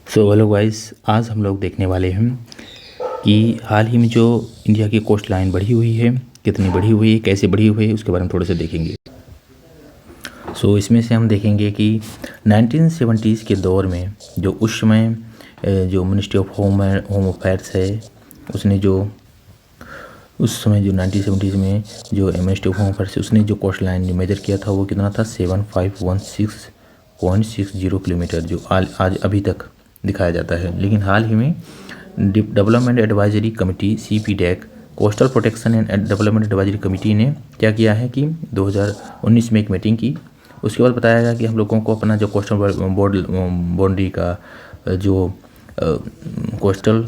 So hello guys, आज हम लोग देखने वाले हैं कि हाल ही में जो इंडिया की कोस्ट लाइन बढ़ी हुई है, कितनी बढ़ी हुई है, कैसे बढ़ी हुई है, उसके बारे में थोड़ा सा देखेंगे। सो इसमें से हम देखेंगे कि 1970s के दौर में जो उस समय जो मिनिस्ट्री ऑफ होम अफेयर्स है, उसने जो उस समय जो 1970s में जो मिनिस्ट्री ऑफ होम अफेयर्स उसने जो कोस्ट लाइन मेजर किया था वो कितना था 7516.60 किलोमीटर, जो आज अभी तक दिखाया जाता है। लेकिन हाल ही में development advisory committee CPDAC coastal protection and development advisory committee ने क्या किया है कि 2019 में एक मीटिंग की। उसके बाद बताया गया कि हम लोगों को अपना जो कोस्टल बाउंड्री का जो कोस्टल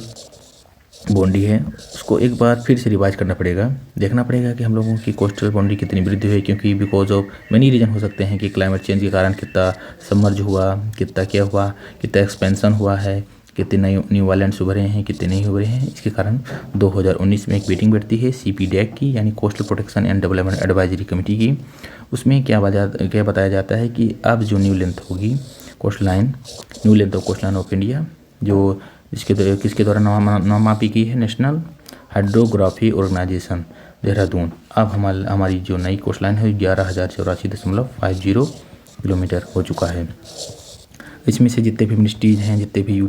बाउंड्री है उसको एक बार फिर से रिवाइज करना पड़ेगा। देखना पड़ेगा कि हम लोगों की कोस्टल बाउंड्री कितनी वृद्धि हुई, क्योंकि बिकॉज ऑफ मेनी रीजन हो सकते हैं कि क्लाइमेट चेंज के कारण कितना सबमर्ज हुआ, कितना क्या हुआ, कितना एक्सपेंशन हुआ है, कितने न्यू वायलेंट्स उभरे हैं, कितने नहीं उभरे हैं। इसके कारण 2019 में एक मीटिंग बैठती है CPDAC की, यानी coastal protection and development advisory committee की। उसमें क्या बताया जाता है कि अब जो न्यू लेंथ होगी coastline, new length of coastline of India, जो किसके द्वारा नामापी की है, नेशनल हाइड्रोग्राफी ऑर्गेनाइजेशन देहरादून। अब हमारी जो नई कोस्ट लाइन है 11,084.50 किलोमीटर हो चुका है। इसमें से जितने भी मिनिस्ट्रीज हैं, जितने भी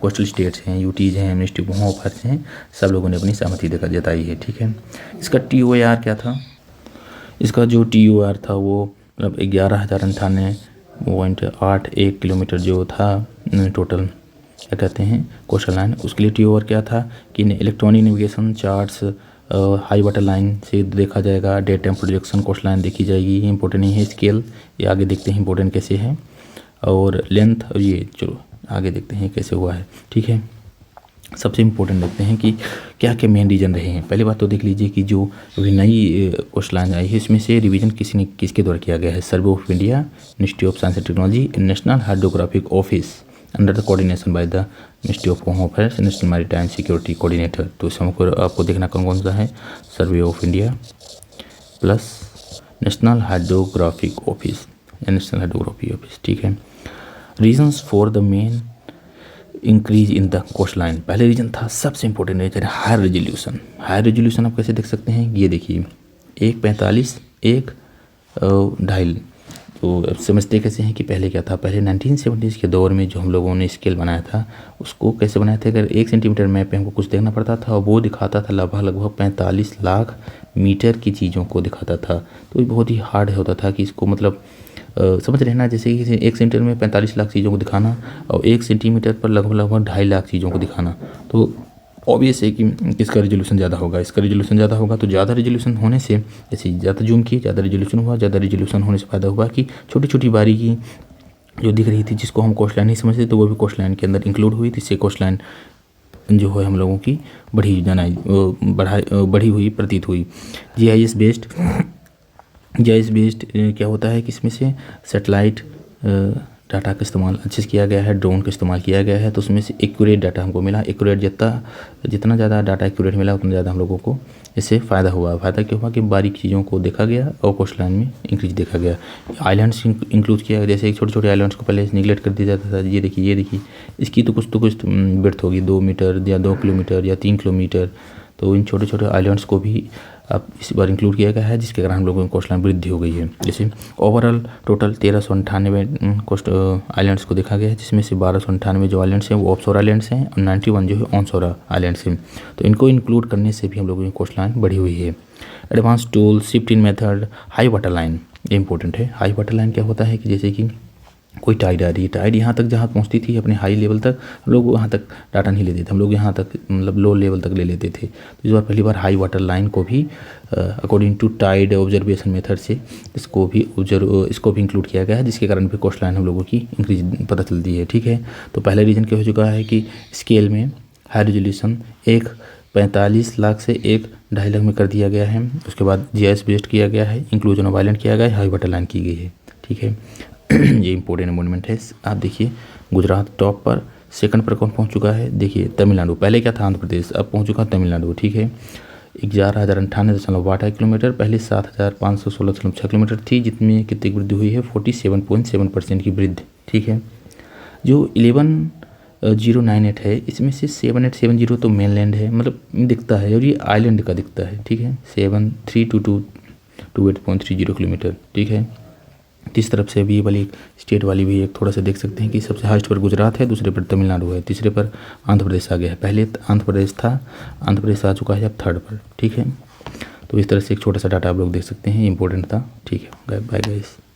कोस्टल स्टेट्स हैं, यूटीज हैं, मिनिस्ट्री ऑफ होम अफेयर्स हैं, सब लोगों ने अपनी सहमति जताई है। ठीक है, इसका TOR क्या था? इसका जो TOR था वो मतलब 11,098.81 किलोमीटर जो था टोटल, क्या कहते हैं, कोस्टल लाइन। उसके लिए TOR क्या था कि electronic navigation charts high water line से देखा जाएगा, date time projection coastline देखी जाएगी। ये इंपॉर्टेंट नहीं है, स्केल ये आगे देखते हैं इंपॉर्टेंट कैसे है, और लेंथ ये चलो आगे देखते हैं कैसे हुआ है। ठीक है, सबसे इम्पोर्टेंट देखते हैं कि क्या क्या मेन रीजन रहे हैं। पहली बात तो देख लीजिए कि जो अभी नई कोस्ट लाइन आई है इसमें से रिवीजन किसके द्वारा किया गया है? Survey of India, Ministry of Science and Technology and National Hydrographic Office under the coordination by the Ministry of Home Affairs, National Maritime Security Coordinator. तो इसमें आपको देखना कौन सा है, Survey of India plus National Hydrographic Office, National Hydrography Office. ठीक है, reasons for the main increase in the coastline. पहले रीजन था सबसे important reason higher resolution. Higher resolution आप कैसे देख सकते हैं, ये देखिए 1.45 1 2.5। तो अब समझते कैसे हैं कि पहले क्या था। पहले 1970s के दौर में जो हम लोगों ने स्केल बनाया था उसको कैसे बनाया था, अगर 1 सेंटीमीटर मैप पे हमको कुछ देखना पड़ता था और वो दिखाता था लगभग 45 लाख मीटर की चीज़ों को दिखाता था। तो ये बहुत ही हार्ड होता था कि इसको मतलब समझ रहे ना, जैसे कि 1 सेंटीमीटर में 45 लाख चीज़ों को दिखाना और 1 सेंटीमीटर पर लगभग 2.5 लाख चीज़ों को दिखाना, तो ऑब्वियस है कि इसका रेजोल्यूशन ज़्यादा होगा। इसका रेजोल्यूशन ज़्यादा होगा तो ज़्यादा रेजोल्यूशन होने से, जैसे ज़्यादा जूम किए ज़्यादा रेजोल्यूशन हुआ, ज़्यादा रेजोल्यूशन होने से फ़ायदा हुआ कि छोटी छोटी बारीकी जो दिख रही थी जिसको हम कोस्ट लाइन नहीं समझते तो वो भी कोस्ट लाइन के अंदर इंक्लूड हुई। तो इससे कोस्ट लाइन जो है हम लोगों की बढ़ी हुई प्रतीत हुई। GIS बेस्ड क्या होता है कि इसमें से सैटेलाइट डाटा का इस्तेमाल अच्छे से किया गया है, ड्रोन का इस्तेमाल किया गया है, तो उसमें से एक्यूरेट डाटा हमको मिला। एक्यूरेट जितना ज़्यादा डाटा एक्यूरेट मिला उतना ज़्यादा हम लोगों को इससे फ़ायदा हुआ। फ़ायदा क्या हुआ कि बारीक चीज़ों को देखा गया और कोस्ट लाइन में इंक्रीज देखा गया। आइलैंड्स इंक्लूड किया गया, जैसे छोटे छोटे आइलैंड्स को पहले निगलेक्ट कर दिया जाता था। ये देखिए इसकी तो कुछ बिर्थ होगी 2 मीटर या 2 किलोमीटर या 3 किलोमीटर, तो इन छोटे छोटे आइलैंड्स को भी अब इस बार इंक्लूड किया गया है, जिसके कारण हम लोगों की कोस्ट लाइन वृद्धि हो गई है। जैसे ओवरऑल टोटल 1398 कोस्ट आइलैंड्स को देखा गया है, जिसमें से 1298 जो आइलैंड्स हैं वो ऑफशोर आइलैंड्स हैं और 91 जो है ऑनशोर आइलैंड्स हैं। तो इनको इंक्लूड करने से भी हम लोगों की कोस्ट लाइन बढ़ी हुई है। Advance tool, shift in method, high water line, ये इंपॉर्टेंट है। हाई वाटर लाइन क्या होता है कि जैसे कि कोई टाइड आ रही है, टाइड यहाँ तक जहाँ पहुँचती थी अपने हाई लेवल तक, हम लोग वहाँ तक डाटा नहीं लेते थे, हम लोग यहाँ तक मतलब लो लेवल तक ले लेते थे। तो इस बार पहली बार हाई वाटर लाइन को भी according to tide observation method से इसको भी इंक्लूड किया गया है, जिसके कारण भी कोस्ट लाइन हम लोगों की इंक्रीज पता चलती है। ठीक है, तो पहला रीजन क्या हो चुका है कि स्केल में हाई रेजोल्यूशन 45 लाख से 2.5 लाख में कर दिया गया है। उसके बाद GIS बेस्ड किया गया है, इंक्लूजन ऑफ आइलैंड किया गया है, हाई वाटर लाइन की गई है। ठीक है, ये इंपॉर्टेंट अमेंडमेंट है। आप देखिए गुजरात टॉप पर, सेकंड पर कौन पहुंच चुका है, देखिए तमिलनाडु। पहले क्या था आंध्र प्रदेश, अब पहुंच चुका तमिलनाडु। ठीक है, 11,098.8 किलोमीटर, पहले 7,516.6 किलोमीटर थी, जितनी कितनी वृद्धि हुई है 47.7% की वृद्धि। ठीक है, जो 11 098 है, इसमें से 7870 तो मेनलैंड है, मतलब दिखता है, और ये आइलैंड का दिखता है, ठीक है। 732228.30 किलोमीटर, ठीक है। इस तरफ से भी ये वाली स्टेट वाली भी एक थोड़ा सा देख सकते हैं कि सबसे हाईएस्ट पर गुजरात है, दूसरे पर तमिलनाडु है, तीसरे पर आंध्र प्रदेश आ गया है। पहले आंध्र प्रदेश था, आंध्र प्रदेश आ चुका है अब थर्ड पर, ठीक है। तो इस तरह से एक छोटा सा डाटा आप लोग देख सकते हैं, इंपॉर्टेंट था, ठीक है। Bye guys.